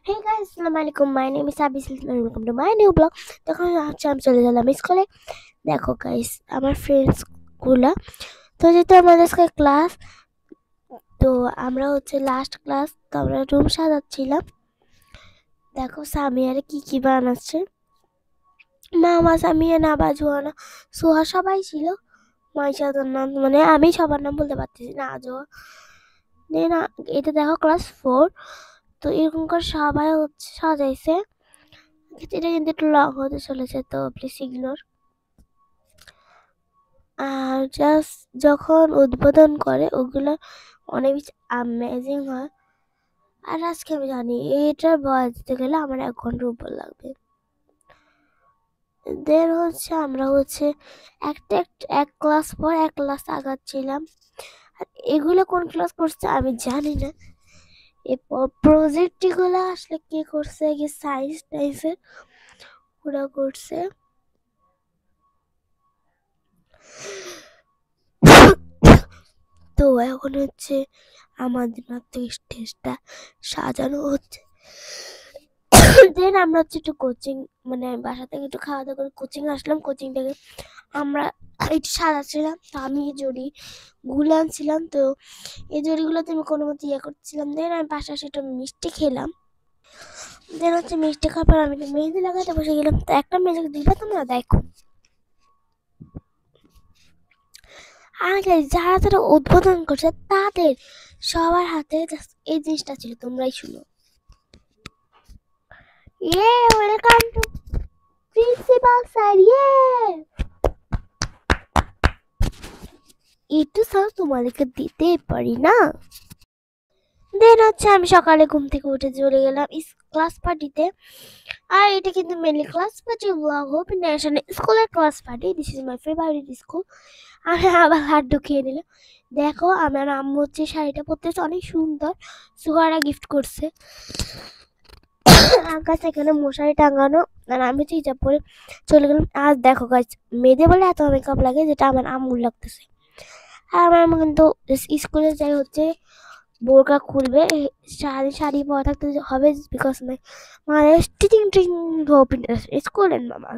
Hey guys, Assalamualaikum. My name is Abby Sultan and welcome to my new blog. দেখো হচ্ছে আমি চলে গেলাম স্কুলে। দেখো গাইস, আমার ফ্রেন্ডস গুলা তো যেহেতু আমাদের আজকে ক্লাস, তো আমরা হচ্ছে লাস্ট ক্লাস, তো আমরা রুম সাজাচ্ছিলাম। দেখো সামিয়ারে কি বানাচ্ছে। মামা, সামিয়া, নাবা, জোয়ানা, সোহা সবাই ছিল। মাইশাদের নাম মানে আমি সবার নাম বলতে পারতেছি না। আজও না, এটা দেখো ক্লাস 4। তো এরকম করে সবাই হচ্ছে সাজাইছে। এটা কিন্তু একটু লং হতে চলেছে, তো প্লিজ ইগনোর। আর জাস্ট যখন উদ্বোধন করে ওগুলো অনেক বেশি অ্যামেজিং হয়। আর আজকে আমি জানি এটার বয়স দিতে গেলে আমার 1 ঘন্টার উপর লাগবে। দেন হচ্ছে আমরা হচ্ছে এক ক্লাস পর এক ক্লাস আগাচ্ছিলাম। আর এগুলো কোন ক্লাস করছে আমি জানি না। এরপর প্রজেক্টগুলো আসলে কে করছে, সায়েন্স টাইপের ওরা করছে। তো এখন হচ্ছে আমাদের মাত্র স্টেজটা সাজানো হচ্ছে। দেন আমরা হচ্ছে একটু কোচিং, মানে বাসা থেকে একটু খাওয়া দাওয়া করে কোচিং আসলাম। কোচিং থেকে আমরা একটু সাজাচ্ছিলাম। তো আমি এই জড়িগুলো আনছিলাম, তো এই জড়িগুলোতে আমি কোনো মতো করছিলাম। দেন আমি পাশে একটু মিষ্টি খেলাম। দেন হচ্ছে মিষ্টি খাওয়ার পর আমি একটু মেহেন্দি লাগাতে বসে গেলাম। তো একটা মেয়েকে দিবা তোমরা দেখো। আগে যারা যারা উদ্বোধন করছে তাদের সবার হাতে এই জিনিসটা ছিল, তোমরাই শুনো। Welcome to principal sir. একটু স্যার তোমাদেরকে দিতেই পারি না। দেন হচ্ছে আমি সকালে ঘুম থেকে উঠে চলে গেলাম ক্লাস পার্টিতে। আর এটা কিন্তু mainly class party blog hope national স্কুলের class party. This is my favourite school. আমি আবার লাড্ডু খেয়ে নিলাম। দেখো আমার আম্মু হচ্ছে শাড়িটা পরতেছে অনেক সুন্দর, সুহারা গিফট করছে। আকাশ এখানে মশারি টাঙানো, আর আমি তো হিজাব পরে চলে গেলাম। আজ দেখো গাছ, মেয়েদের বলে এত মেকআপ লাগে যেটা আমার আম্মুর লাগতেছে। আর আমার আম্মু কিন্তু স্কুলে যাই হচ্ছে বোরকা খুলবে, শাড়ি পরা থাকতে হবে, because my mother teaching Hope International School and মামা।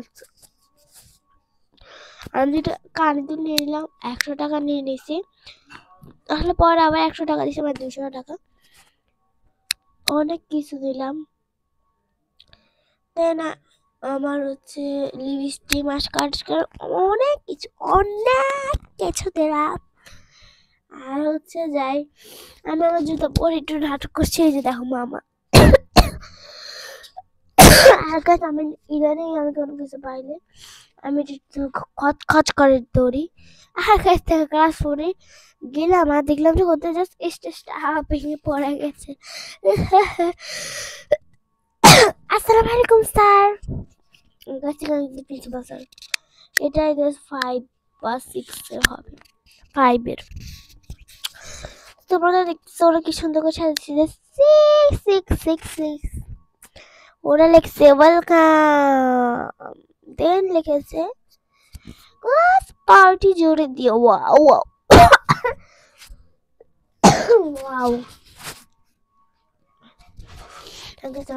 আমি যেটা কানে দুল নিয়ে নিলাম, 100 টাকা নিয়ে নিয়েছি। তাহলে পরে আবার 100 টাকা দিয়েছি, আমার 200 টাকা। অনেক কিছু দিলাম। তাই না, আমার হচ্ছে লিপস্টিক, মাস্কারা, অনেক কিছু দিলাম। আর হচ্ছে যাই, আমি আমার জুতো পরে একটু নাটক করছি। এই যে দেখো মামা। আর কাছে আমি ইদানিং আমি কোনো কিছু পাইলে আমি একটু খচ করে দৌড়ি। আর কাছ থেকে ক্লাস 4-এ গেলাম আর দেখলাম যে কোথায় জাস্ট স্টেজটা ভেঙে পড়ে গেছে। আসসালামু আলাইকুম স্যার। Principal sir. এটা জাস্ট 5 বা 6 এর হবে, 5 এর। তোমরা তো দেখতেছো ওরা কি সুন্দর করে সাজিয়েছে, 6 ওরা লিখছে ওয়েলকাম। দেন লিখেছে ক্লাস পার্টি জুড়ে দিয়ে। Wow wow wow.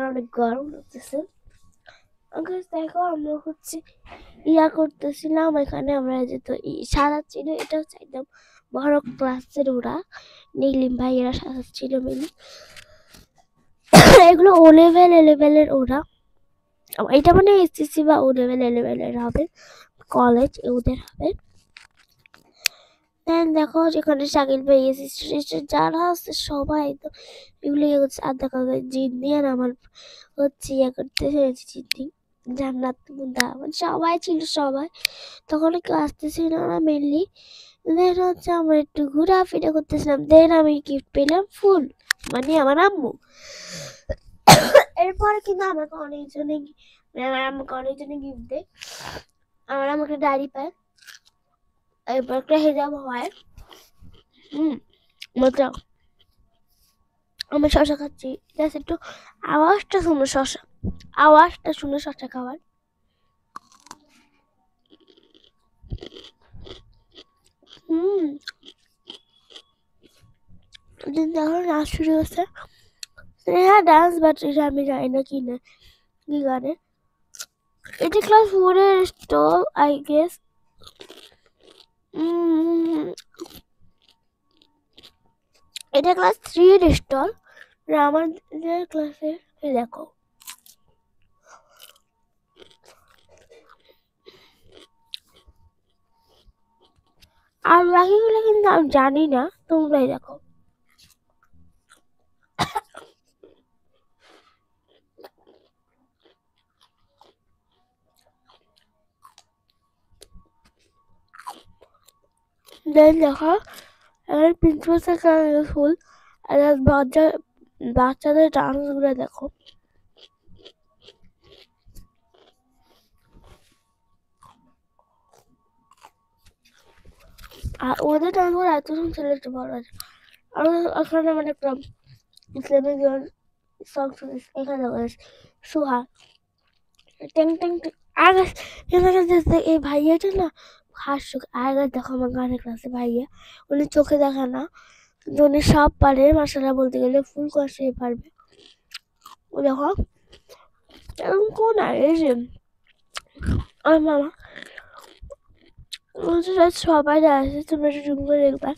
অনেক গরম লাগতেছে। দেখো আমরা হচ্ছে করতেছিলাম এখানে, আমরা যেহেতু সাজাচ্ছিল, এটা হচ্ছে একদম বড় ক্লাসের ওরা, নীলিম ভাইয়েরা সাজাচ্ছিল মিলি। এগুলো ও লেভেলের ওরা, এটা মানে এসএসসি বা ও লেভেলের হবে, কলেজ ওদের হবে। দেন দেখো যেখানে শাকিল ভাই যারা আছে সবাই তো এগুলো হচ্ছে। আর দেখো জিন্দি আর আমার হচ্ছে করতেছে জিন্দি, জান্নাত মুন্দা, মানে সবাই ছিল সবাই। তখন কেউ আসতেছিল না মেনলি। দেন হচ্ছে আমরা একটু ঘোরাফেরা করতেছিলাম। দেন আমি গিফট পেলাম ফুল, মানে আমার আম্মু। এরপরে কিন্তু আমাকে অনেকজনে গিফট দেয়। আমাকে ডায়েরি পায়, এরপর একটা হেজাব হয়। মজা। আমি শশা খাচ্ছি, জাস্ট একটু আওয়াজটা শুনো শশা খাওয়ার। দেখো নাচ শুরু হচ্ছে। হ্যাঁ ডান্স, বাট এটা আমি জানি না কি না কি গানে। এটা ক্লাস 4 এর স্টল আই গেস। এটা ক্লাস 3 এর স্টল। আমাদের ক্লাসে দেখো, আর বাকিগুলো কিন্তু আমি জানি না, তোমরাই দেখো। দেন দেখো প্রিন্সিপাল স্যার ফুল, আর বাচ্চাদের ডান্সগুলো দেখো। আর ওদের ডান্সগুলো এত সুন্দর একটু ভালো আছে। আর ওখানে মানে একটা ইসলামিক সং শুনিস, এখানে সুহা টেং টেং টেং। আর এখানে এই ভাইয়াটা না হাস্য। আর দেখো আমার গানের ক্লাসে ভাইয়া, উনি চোখে দেখা না, কিন্তু উনি সব পারে, মাসাল্লাহ বলতে গেলে ফুল কষে পারবে। ও দেখো এরকম কোন এই যে আমার মামা সবাই আছে, তোমরা একটু জুম করে দেখবা।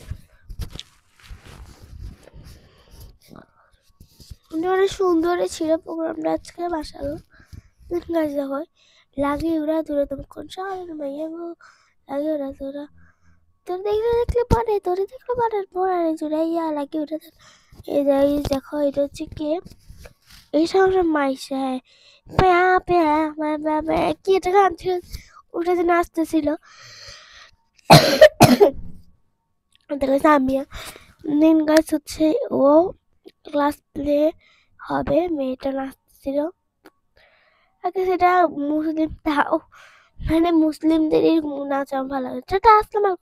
অনেক সুন্দর ছিল প্রোগ্রামটা আজকে, মাসাল্লাহ। গাছ দেখো লাগে ওরা দূরে, তুমি কোন শহরের মাইয়া গো, লাগে ওরা তোরা তোর দেখলে পারে, তোরে দেখলে পারে পড়ারে জুড়াইয়া লাগে ওটা। এই দেখো এটা হচ্ছে কে, এই সমস্যা মাইশা। হ্যাঁ প্যা প্যা কি একটা গান ছিল, ওটা যে নাচতেছিল দেখো সামিয়া। মেন গাছ হচ্ছে ও ক্লাস প্লে হবে, মেয়েটা নাচতেছিল আগে, সেটা মুসলিম তাও মানে মুসলিমদেরই নাচ আমার ভালো লাগে। সেটা আসলাম।